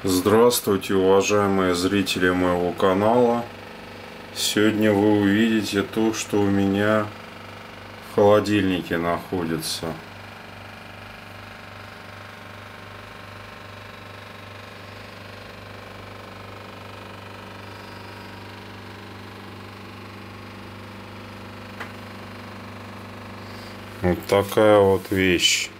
Здравствуйте, уважаемые зрители моего канала. Сегодня вы увидите то, что у меня в холодильнике находится. Вот такая вот вещь.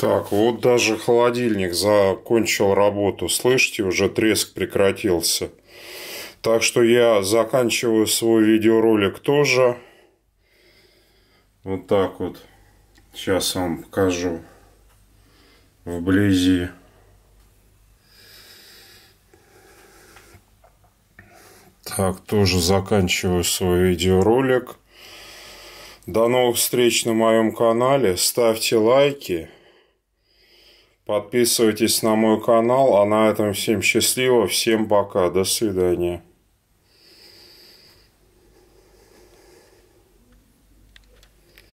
Так, вот даже холодильник закончил работу. Слышите, уже треск прекратился. Так что я заканчиваю свой видеоролик тоже. Вот так вот. Сейчас вам покажу вблизи. Так, тоже заканчиваю свой видеоролик. До новых встреч на моем канале. Ставьте лайки. Подписывайтесь на мой канал. А на этом всем счастливо. Всем пока. До свидания.